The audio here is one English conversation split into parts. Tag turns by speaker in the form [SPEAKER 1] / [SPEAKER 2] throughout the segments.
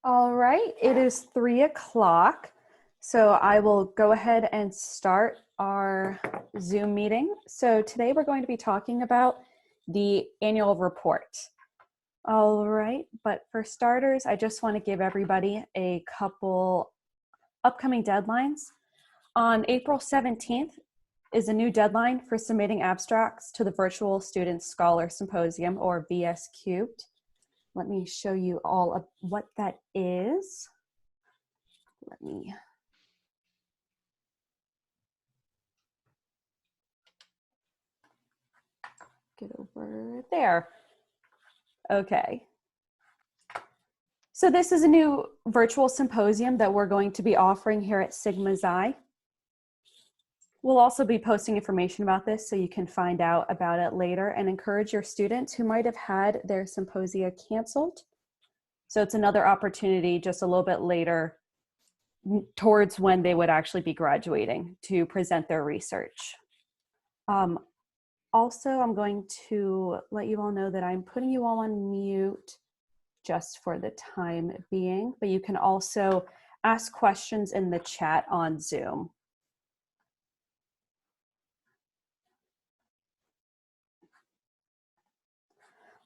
[SPEAKER 1] All right, it is 3 o'clock. So I will go ahead and start our Zoom meeting. So today we're going to be talking about the annual report. All right, but for starters, I just want to give everybody a couple upcoming deadlines. On April 17th is a new deadline for submitting abstracts to the Virtual Student Scholar Symposium, or VS Cubed. Let me show you all of what that is. Let me get over there. Okay. So this is a new virtual symposium that we're going to be offering here at Sigma Xi. We'll also be posting information about this so you can find out about it later and encourage your students who might have had their symposia canceled. So it's another opportunity just a little bit later towards when they would actually be graduating to present their research. Also, I'm going to let you all know that I'm putting you all on mute just for the time being, but you can also ask questions in the chat on Zoom.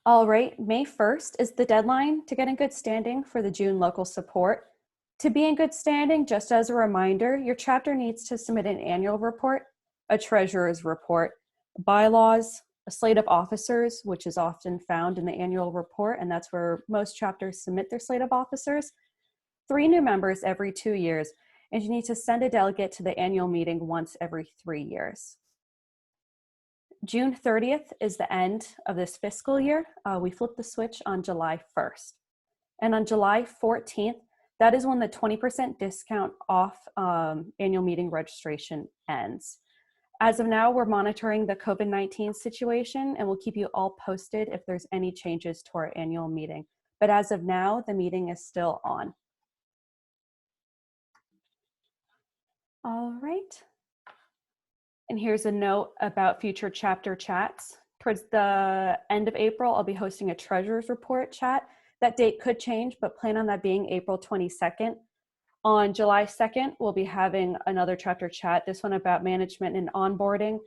[SPEAKER 1] All right, May 1st is the deadline to get in good standing for the June local support. To be in good standing, just as a reminder, your chapter needs to submit an annual report, a treasurer's report, bylaws, a slate of officers, which is often found in the annual report, and that's where most chapters submit their slate of officers, 3 new members every 2 years, and you need to send a delegate to the annual meeting once every 3 years. June 30th is the end of this fiscal year. We flip the switch on July 1st. And on July 14th, that is when the 20% discount off annual meeting registration ends. As of now, we're monitoring the COVID-19 situation and we'll keep you all posted if there's any changes to our annual meeting. But as of now, the meeting is still on. All right. And here's a note about future chapter chats. Towards the end of April, I'll be hosting a treasurer's report chat. That date could change, but plan on that being April 22nd. On July 2nd, we'll be having another chapter chat, this one about management and onboarding.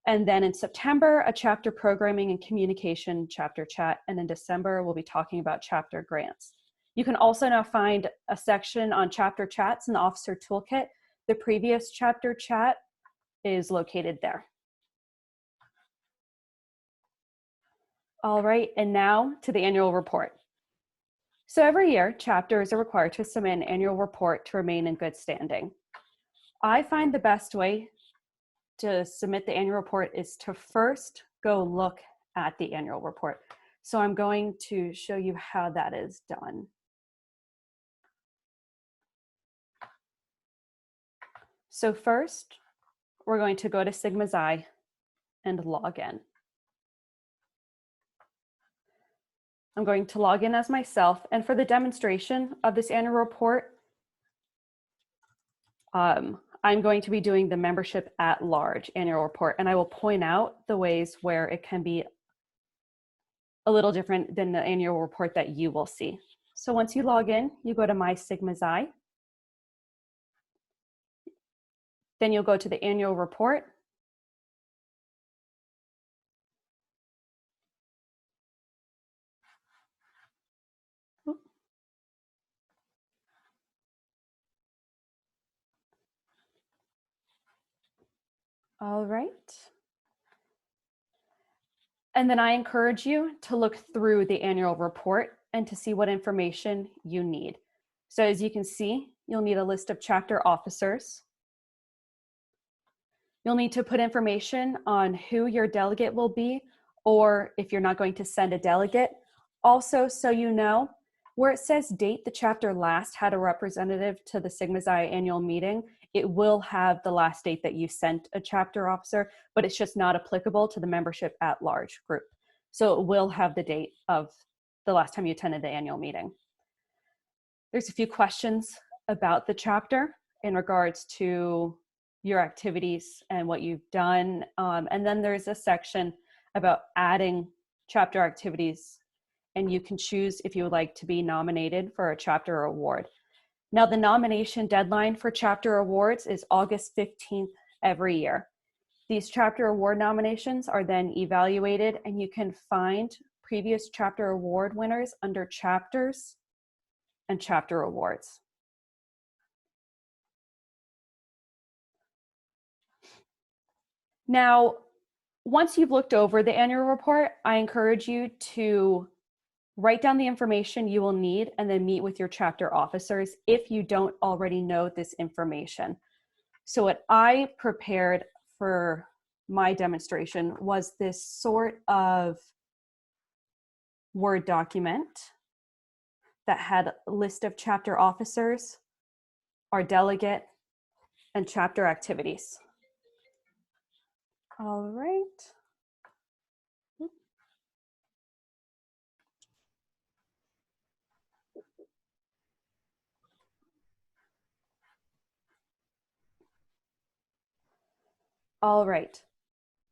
[SPEAKER 1] And then in September, a chapter programming and communication chapter chat. And in December, we'll be talking about chapter grants. You can also now find a section on chapter chats in the officer toolkit. The previous chapter chat is located there. All right, and now to the annual report. So every year, chapters are required to submit an annual report to remain in good standing. I find the best way to submit the annual report is to first go look at the annual report. So I'm going to show you how that is done. So first, we're going to go to Sigma Xi and log in. I'm going to log in as myself, and for the demonstration of this annual report, I'm going to be doing the membership at large annual report, and I will point out the ways where it can be a little different than the annual report that you will see. So once you log in, you go to My Sigma Xi. Then you'll go to the annual report. All right. And then I encourage you to look through the annual report and to see what information you need. So as you can see, you'll need a list of chapter officers. You'll need to put information on who your delegate will be, or if you're not going to send a delegate. Also, so you know, where it says date the chapter last had a representative to the Sigma Xi annual meeting, it will have the last date that you sent a chapter officer, but it's just not applicable to the membership at large group. So it will have the date of the last time you attended the annual meeting. There's a few questions about the chapter in regards to your activities and what you've done. And then there's a section about adding chapter activities and you can choose if you would like to be nominated for a chapter award. Now, the nomination deadline for chapter awards is August 15th every year. These chapter award nominations are then evaluated, and you can find previous chapter award winners under chapters and chapter awards. Now, once you've looked over the annual report, I encourage you to write down the information you will need and then meet with your chapter officers if you don't already know this information. So what I prepared for my demonstration was this sort of Word document that had a list of chapter officers, our delegate, and chapter activities. All right. All right.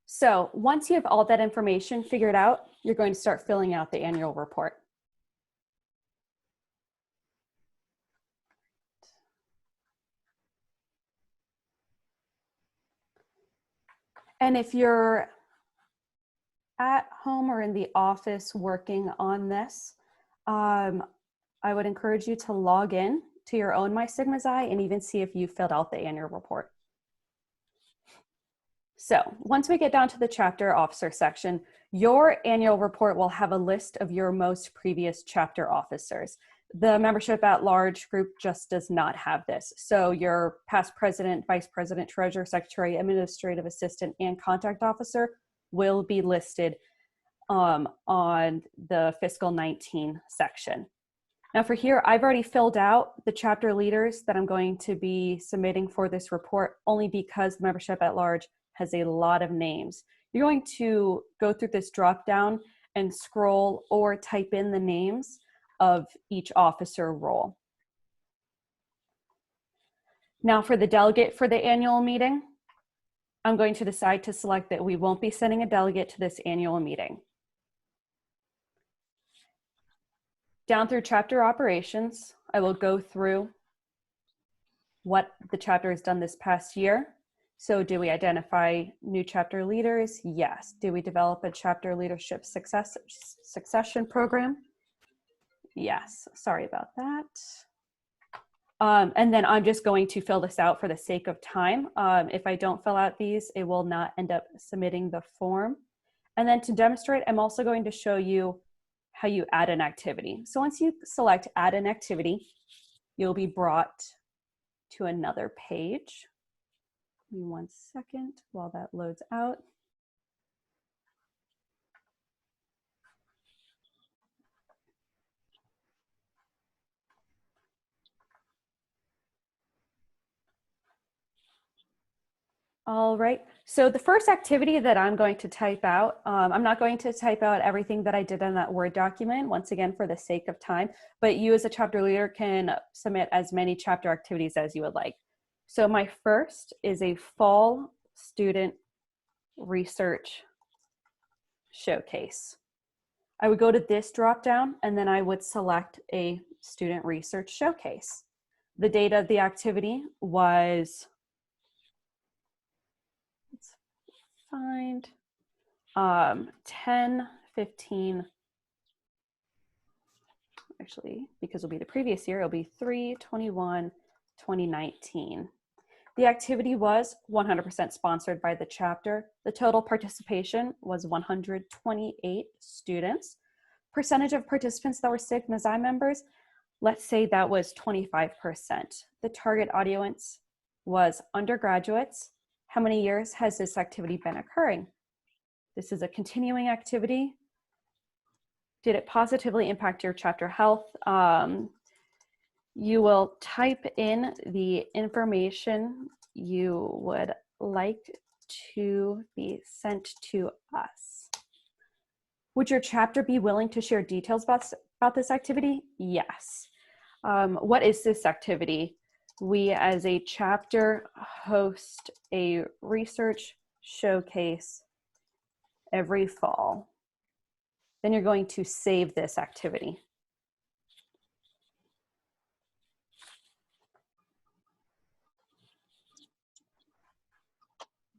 [SPEAKER 1] So once you have all that information figured out, you're going to start filling out the annual report. And if you're at home or in the office working on this, I would encourage you to log in to your own My Sigma Xi and even see if you filled out the annual report. So once we get down to the chapter officer section, your annual report will have a list of your most previous chapter officers. The membership at large group just does not have this. So your past president, vice president, treasurer, secretary, administrative assistant, and contact officer will be listed on the fiscal 19 section. Now for here, I've already filled out the chapter leaders that I'm going to be submitting for this report, only because the membership at large has a lot of names. You're going to go through this drop down and scroll or type in the names of each officer role. Now for the delegate for the annual meeting, I'm going to decide to select that we won't be sending a delegate to this annual meeting. Down through chapter operations, I will go through what the chapter has done this past year. So do we identify new chapter leaders? Yes. Do we develop a chapter leadership succession program? Yes. Sorry about that. And then I'm just going to fill this out for the sake of time. If I don't fill out these, it will not end up submitting the form. And then to demonstrate, I'm also going to show you how you add an activity. So once you select add an activity, you'll be brought to another page. Give me 1 second while that loads out. All right, so the first activity that I'm going to type out, I'm not going to type out everything that I did in that Word document, once again, for the sake of time, but you as a chapter leader can submit as many chapter activities as you would like. So my first is a fall student research showcase. I would go to this drop down and then I would select a student research showcase. The date of the activity was, let's find, 10/15, actually, because it'll be the previous year, it'll be 3/21/2019. The activity was 100% sponsored by the chapter. The total participation was 128 students. Percentage of participants that were Sigma Xi members, let's say that was 25%. The target audience was undergraduates. How many years has this activity been occurring? This is a continuing activity. Did it positively impact your chapter health? You will type in the information you would like to be sent to us. Would your chapter be willing to share details about this activity? Yes. What is this activity? We as a chapter host a research showcase every fall. then you're going to save this activity.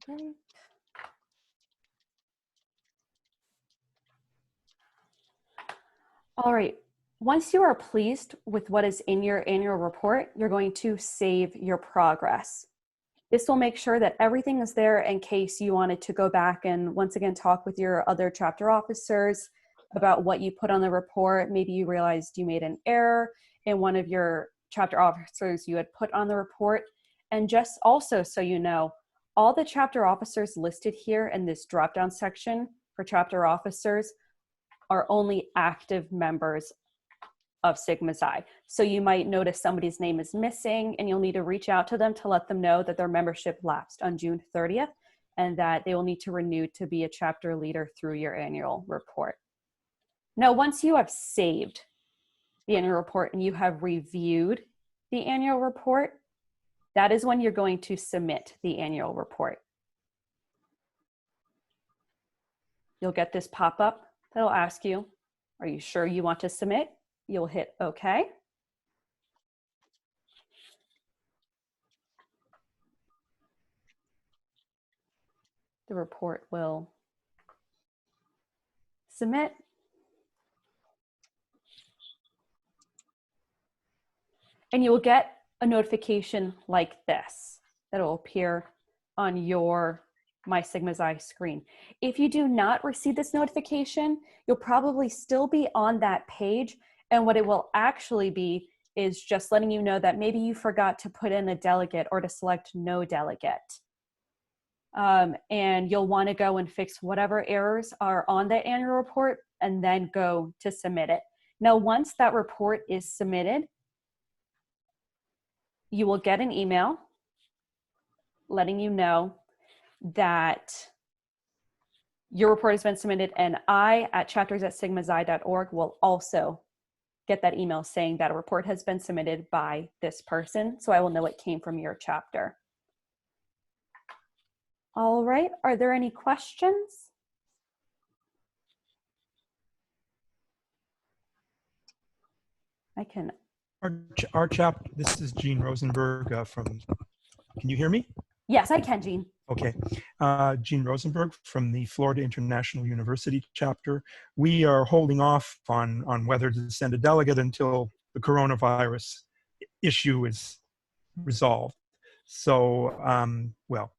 [SPEAKER 1] Okay. All right. Once you are pleased with what is in your annual report, you're going to save your progress. This will make sure that everything is there in case you wanted to go back and once again talk with your other chapter officers about what you put on the report. Maybe you realized you made an error in one of your chapter officers you had put on the report. And just also so you know, all the chapter officers listed here in this drop-down section for chapter officers are only active members of Sigma Xi. So you might notice somebody's name is missing and you'll need to reach out to them to let them know that their membership lapsed on June 30th and that they will need to renew to be a chapter leader through your annual report. Now, once you have saved the annual report and you have reviewed the annual report, that is when you're going to submit the annual report. You'll get this pop-up that'll ask you, are you sure you want to submit? You'll hit OK. The report will submit. And you will get a notification like this that will appear on your My Sigma Xi screen. If you do not receive this notification, you'll probably still be on that page. And what it will actually be is just letting you know that maybe you forgot to put in a delegate or to select no delegate. And you'll want to go and fix whatever errors are on the annual report and then go to submit it. Now, once that report is submitted, you will get an email letting you know that your report has been submitted, and I at chapters@sigmaxi.org will also get that email saying that a report has been submitted by this person, so I will know it came from your chapter. All right, are there any questions? I can.
[SPEAKER 2] Our chapter, this is Gene Rosenberg from, can you hear me?
[SPEAKER 1] Yes, I can, Gene.
[SPEAKER 2] Okay. Gene Rosenberg from the Florida International University chapter. We are holding off on whether to send a delegate until the coronavirus issue is resolved. So, well,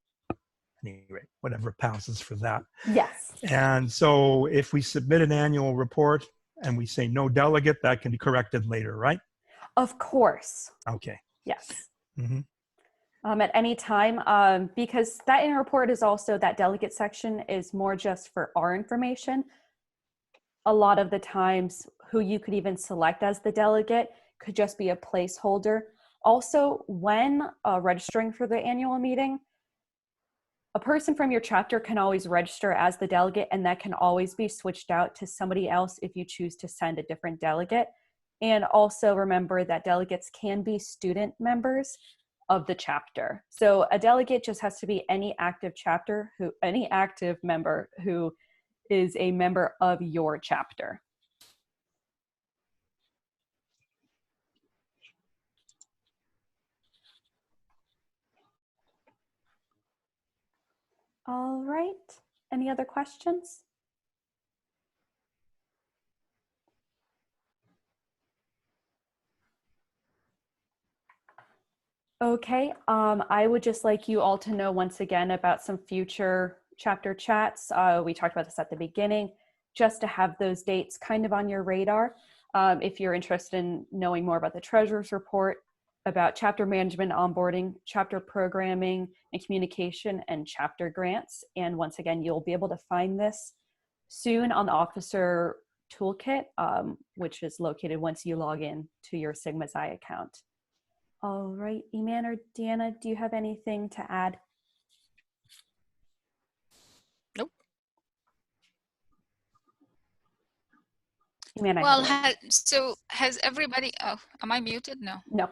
[SPEAKER 2] anyway, whatever passes for that.
[SPEAKER 1] Yes.
[SPEAKER 2] And so if we submit an annual report and we say no delegate, that can be corrected later, right?
[SPEAKER 1] Of course.
[SPEAKER 2] Okay.
[SPEAKER 1] Yes.
[SPEAKER 2] Mm-hmm.
[SPEAKER 1] At any time, because that annual report is also, that delegate section is more just for our information. A lot of the times who you could even select as the delegate could just be a placeholder. Also, when registering for the annual meeting, a person from your chapter can always register as the delegate, and that can always be switched out to somebody else if you choose to send a different delegate. And also remember that delegates can be student members of the chapter. So a delegate just has to be any active member who is a member of your chapter. All right, any other questions? Okay, I would just like you all to know once again about some future chapter chats. We talked about this at the beginning, just to have those dates kind of on your radar. If you're interested in knowing more about the Treasurer's Report, about chapter management, onboarding, chapter programming and communication, and chapter grants. And once again, you'll be able to find this soon on the Officer Toolkit, which is located once you log in to your Sigma Xi account. All right, Eman or Deanna, do you have anything to add?
[SPEAKER 3] Nope.
[SPEAKER 1] Eman,
[SPEAKER 3] well, so has everybody, oh, am I muted? No.
[SPEAKER 1] No.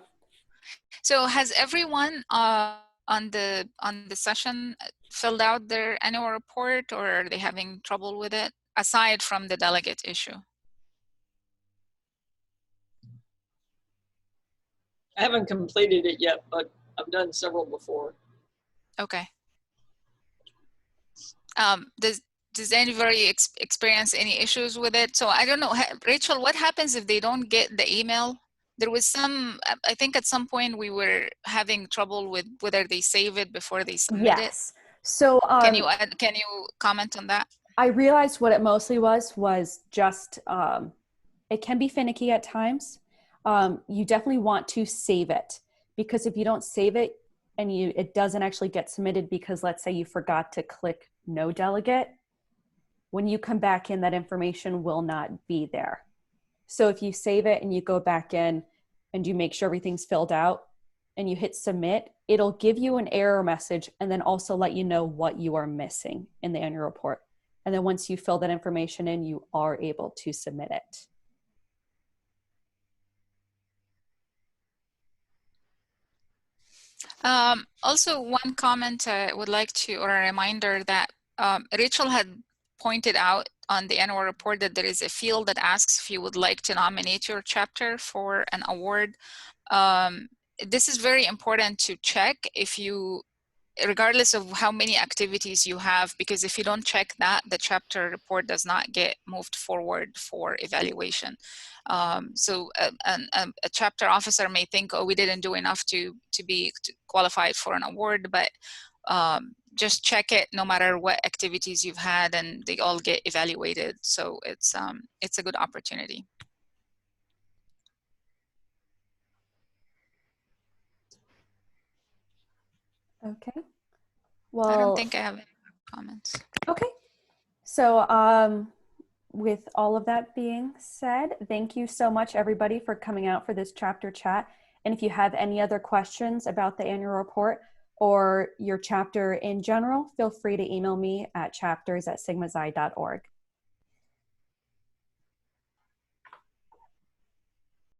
[SPEAKER 3] So has everyone on the session filled out their annual report, or are they having trouble with it? aside from the delegate issue?
[SPEAKER 4] I haven't completed it yet, but I've done several before.
[SPEAKER 3] Okay. Does anybody experience any issues with it? So I don't know, Rachel, what happens if they don't get the email? There was some, I think at some point we were having trouble with whether they save it before they submit it.
[SPEAKER 1] Yes. So
[SPEAKER 3] Can you comment on that?
[SPEAKER 1] I realized what it mostly was just, it can be finicky at times. You definitely want to save it, because if you don't save it and it doesn't actually get submitted because let's say you forgot to click no delegate, when you come back in, that information will not be there. So if you save it and you go back in and you make sure everything's filled out and you hit submit, it'll give you an error message and then also let you know what you are missing in the annual report. And then once you fill that information in, you are able to submit it.
[SPEAKER 3] Also, one comment I would like to, or a reminder that Rachel had pointed out on the annual report that there is a field that asks if you would like to nominate your chapter for an award. This is very important to check if you, regardless of how many activities you have, because if you don't check that, the chapter report does not get moved forward for evaluation. So a chapter officer may think, oh, we didn't do enough to be qualified for an award, but just check it no matter what activities you've had, and they all get evaluated. So it's a good opportunity.
[SPEAKER 1] Okay. Well,
[SPEAKER 3] I don't think I have any comments.
[SPEAKER 1] Okay. So with all of that being said, thank you so much, everybody, for coming out for this chapter chat. And if you have any other questions about the annual report or your chapter in general, feel free to email me at chapters@sigmaxi.org.